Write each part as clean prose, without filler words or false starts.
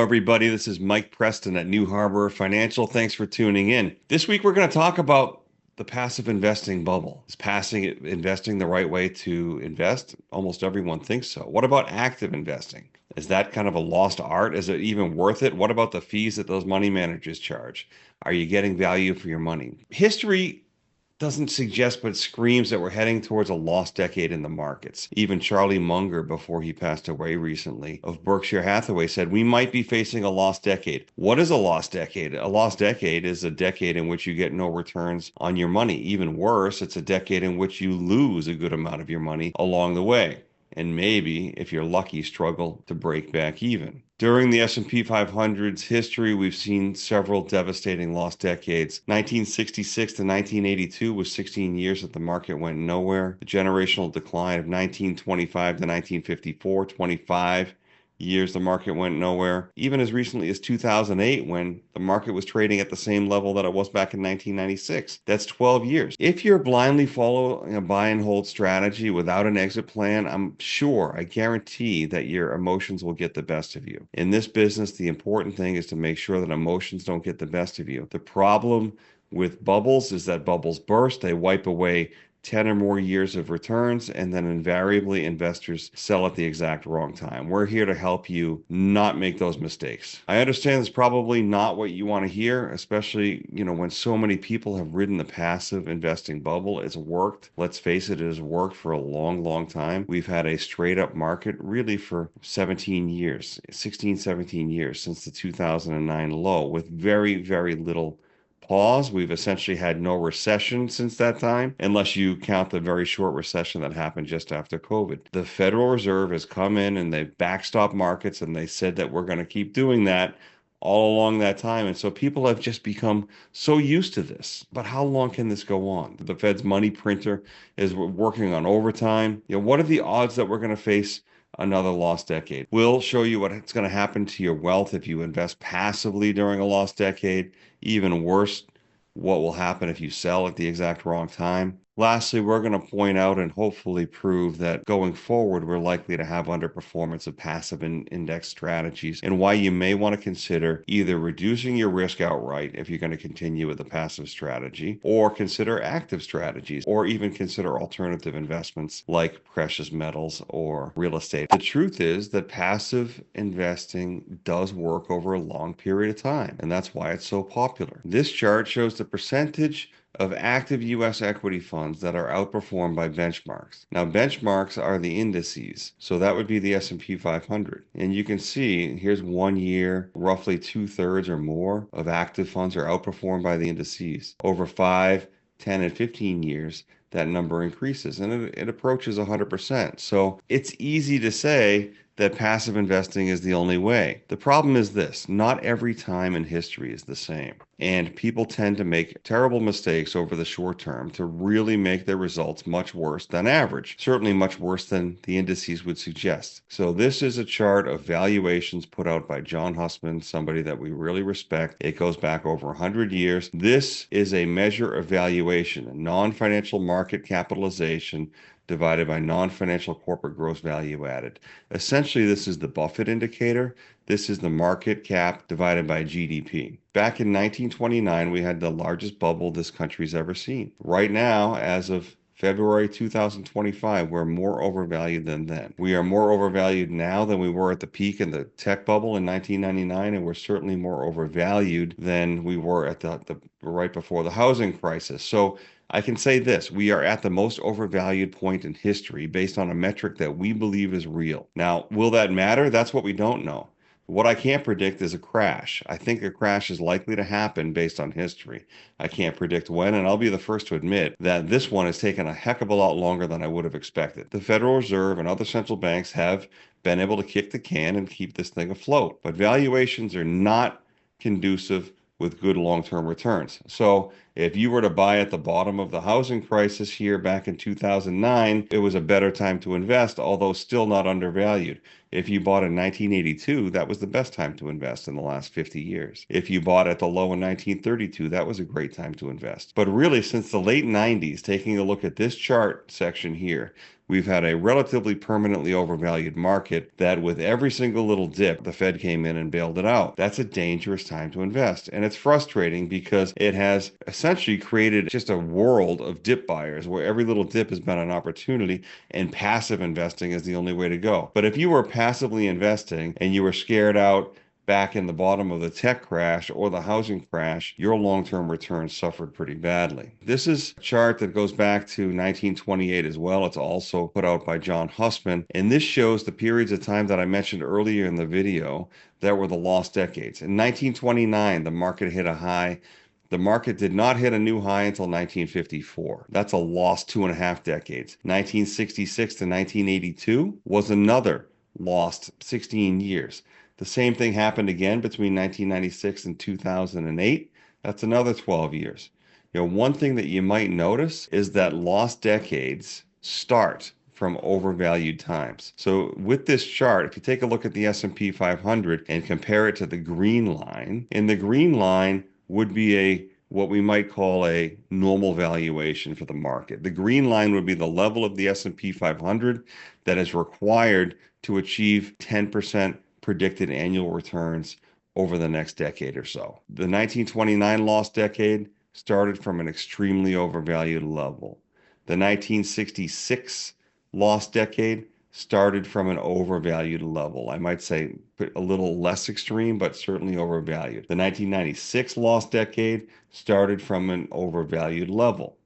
everybody. This is Mike Preston at New Harbor Financial. Thanks for tuning in. This week, we're going to talk about the passive investing bubble. Is investing the right way to invest? Almost everyone thinks so. What about active investing? Is that kind of a lost art? Is it even worth it? What about the fees that those money managers charge? Are you getting value for your money? History doesn't suggest but screams that we're heading towards a lost decade in the markets. Even Charlie Munger, before he passed away recently, of Berkshire Hathaway said we might be facing a lost decade. What is a lost decade? A lost decade is a decade in which you get no returns on your money. Even worse, it's a decade in which you lose a good amount of your money along the way, and maybe, if you're lucky, struggle to break back even. During the S&P 500's history, we've seen several devastating lost decades. 1966 to 1982 was 16 years that the market went nowhere. The generational decline of 1925 to 1954, 25 years the market went nowhere. Even as recently as 2008, when the market was trading at the same level that it was back in 1996. That's 12 years. If you're blindly following a buy and hold strategy without an exit plan, I guarantee that your emotions will get the best of you. In this business, the important thing is to make sure that emotions don't get the best of you. The problem with bubbles is that bubbles burst, they wipe away 10 or more years of returns, and then invariably investors sell at the exact wrong time. We're here to help you not make those mistakes. I understand it's probably not what you want to hear, especially, when so many people have ridden the passive investing bubble. It's worked. Let's face it has worked for a long, long time. We've had a straight up market really for 17 years, 16, 17 years since the 2009 low, with very, very little pause. We've essentially had no recession since that time, unless you count the very short recession that happened just after COVID. The Federal Reserve has come in and they've backstopped markets, and they said that we're going to keep doing that all along that time. And so people have just become so used to this. But how long can this go on? The Fed's money printer is working on overtime. What are the odds that we're going to face another lost decade? We'll show you what's going to happen to your wealth if you invest passively during a lost decade. Even worse, what will happen if you sell at the exact wrong time. Lastly, we're going to point out and hopefully prove that going forward, we're likely to have underperformance of passive index strategies, and why you may want to consider either reducing your risk outright if you're going to continue with the passive strategy, or consider active strategies, or even consider alternative investments like precious metals or real estate. The truth is that passive investing does work over a long period of time, and that's why it's so popular. This chart shows the percentage of active U.S. equity funds that are outperformed by benchmarks. Now, benchmarks are the indices, so that would be the S&P 500. And you can see, here's 1 year, roughly 2/3 or more of active funds are outperformed by the indices. Over 5, 10, and 15 years, that number increases, and it approaches 100%. So it's easy to say that passive investing is the only way. The problem is this: not every time in history is the same. And people tend to make terrible mistakes over the short term to really make their results much worse than average, certainly much worse than the indices would suggest. So this is a chart of valuations put out by John Hussman, somebody that we really respect. It goes back over 100 years. This is a measure of valuation, a non-financial market capitalization divided by non-financial corporate gross value added. Essentially, this is the Buffett indicator. This is the market cap divided by GDP. Back in 1929, we had the largest bubble this country's ever seen. Right now, as of February 2025, we're more overvalued than then. We are more overvalued now than we were at the peak in the tech bubble in 1999, and we're certainly more overvalued than we were at the right before the housing crisis. So I can say this: we are at the most overvalued point in history based on a metric that we believe is real. Now, will that matter? That's what we don't know. What I can't predict is a crash. I think a crash is likely to happen based on history. I can't predict when, and I'll be the first to admit that this one has taken a heck of a lot longer than I would have expected. The Federal Reserve and other central banks have been able to kick the can and keep this thing afloat, but valuations are not conducive with good long-term returns. So if you were to buy at the bottom of the housing crisis here back in 2009, it was a better time to invest, although still not undervalued. If you bought in 1982, that was the best time to invest in the last 50 years. If you bought at the low in 1932, that was a great time to invest. But really, since the late 90s, taking a look at this chart section here, We've had a relatively permanently overvalued market that with every single little dip, the Fed came in and bailed it out. That's a dangerous time to invest. And it's frustrating because it has essentially created just a world of dip buyers where every little dip has been an opportunity and passive investing is the only way to go. But if you were passively investing and you were scared out back in the bottom of the tech crash or the housing crash, your long-term returns suffered pretty badly. This is a chart that goes back to 1928 as well. It's also put out by John Hussman, and this shows the periods of time that I mentioned earlier in the video that were the lost decades. In 1929, the market hit a high. The market did not hit a new high until 1954. That's a lost 2.5 decades. 1966 to 1982 was another lost 16 years. The same thing happened again between 1996 and 2008. That's another 12 years. One thing that you might notice is that lost decades start from overvalued times. So with this chart, if you take a look at the S&P 500 and compare it to the green line, in the green line would be what we might call a normal valuation for the market. The green line would be the level of the S&P 500 that is required to achieve 10% predicted annual returns over the next decade or so. The 1929 lost decade started from an extremely overvalued level. The 1966 lost decade started from an overvalued level. I might say a little less extreme, but certainly overvalued. The 1996 lost decade started from an overvalued level.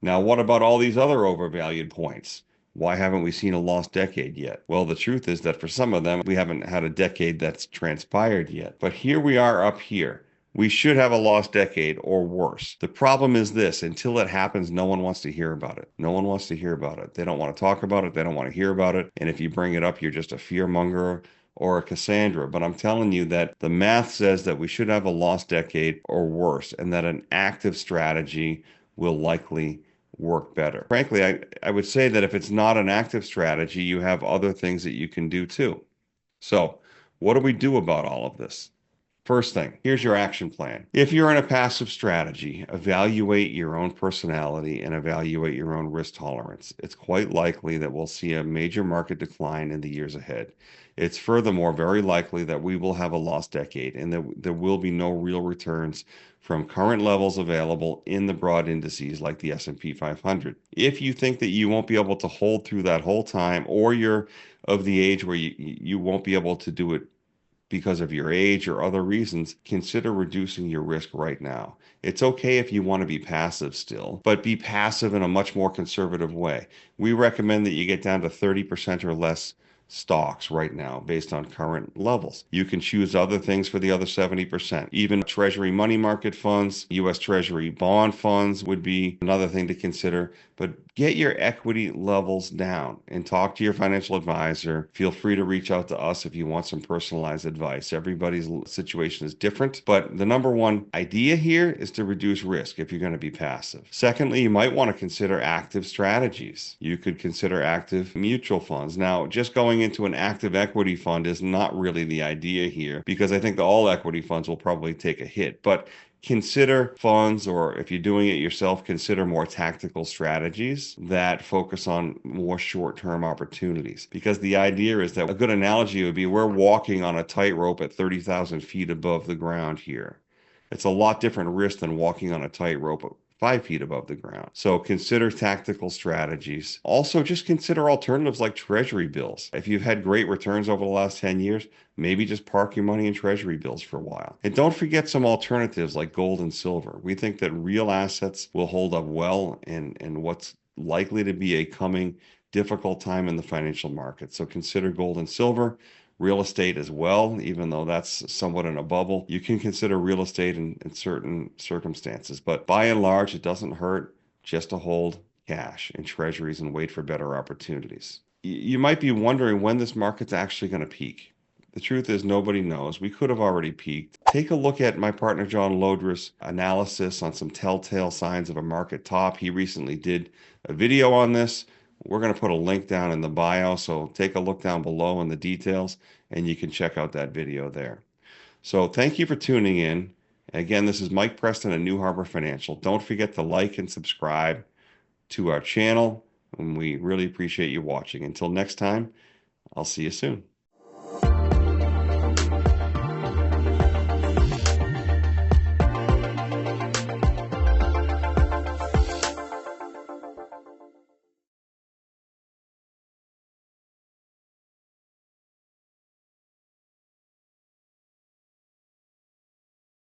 Now, what about all these other overvalued points? Why haven't we seen a lost decade yet? Well, the truth is that for some of them, we haven't had a decade that's transpired yet. But here we are up here. We should have a lost decade or worse. The problem is this: until it happens, no one wants to hear about it. No one wants to hear about it. They don't want to talk about it. They don't want to hear about it. And if you bring it up, you're just a fearmonger or a Cassandra. But I'm telling you that the math says that we should have a lost decade or worse, and that an active strategy will likely work better. Frankly, I would say that if it's not an active strategy, you have other things that you can do too. So what do we do about all of this? First thing, here's your action plan. If you're in a passive strategy, evaluate your own personality and evaluate your own risk tolerance. It's quite likely that we'll see a major market decline in the years ahead. It's furthermore very likely that we will have a lost decade and that there will be no real returns from current levels available in the broad indices like the S&P 500. If you think that you won't be able to hold through that whole time, or you're of the age where you won't be able to do it because of your age or other reasons, consider reducing your risk right now. It's okay if you want to be passive still, but be passive in a much more conservative way. We recommend that you get down to 30% or less stocks right now based on current levels. You can choose other things for the other 70%. Even Treasury money market funds, U.S. Treasury bond funds would be another thing to consider. But get your equity levels down and talk to your financial advisor. Feel free to reach out to us if you want some personalized advice. Everybody's situation is different, but the number one idea here is to reduce risk if you're going to be passive. Secondly, you might want to consider active strategies. You could consider active mutual funds. Now, just going into an active equity fund is not really the idea here, because I think the all equity funds will probably take a hit. But consider funds, or if you're doing it yourself, consider more tactical strategies that focus on more short-term opportunities. Because the idea is that a good analogy would be we're walking on a tightrope at 30,000 feet above the ground here. It's a lot different risk than walking on a tightrope 5 feet above the ground. So consider tactical strategies. Also, just consider alternatives like treasury bills. If you've had great returns over the last 10 years, maybe just park your money in treasury bills for a while. And don't forget some alternatives like gold and silver. We think that real assets will hold up well in what's likely to be a coming difficult time in the financial market. So consider gold and silver. Real estate as well, even though that's somewhat in a bubble. You can consider real estate in certain circumstances, but by and large, it doesn't hurt just to hold cash in treasuries and wait for better opportunities. You might be wondering when this market's actually going to peak. The truth is nobody knows. We could have already peaked. Take a look at my partner John Lodra's analysis on some telltale signs of a market top. He recently did a video on this. We're going to put a link down in the bio, so take a look down below in the details, and you can check out that video there. So thank you for tuning in. Again, this is Mike Preston at New Harbor Financial. Don't forget to like and subscribe to our channel. And we really appreciate you watching. Until next time, I'll see you soon.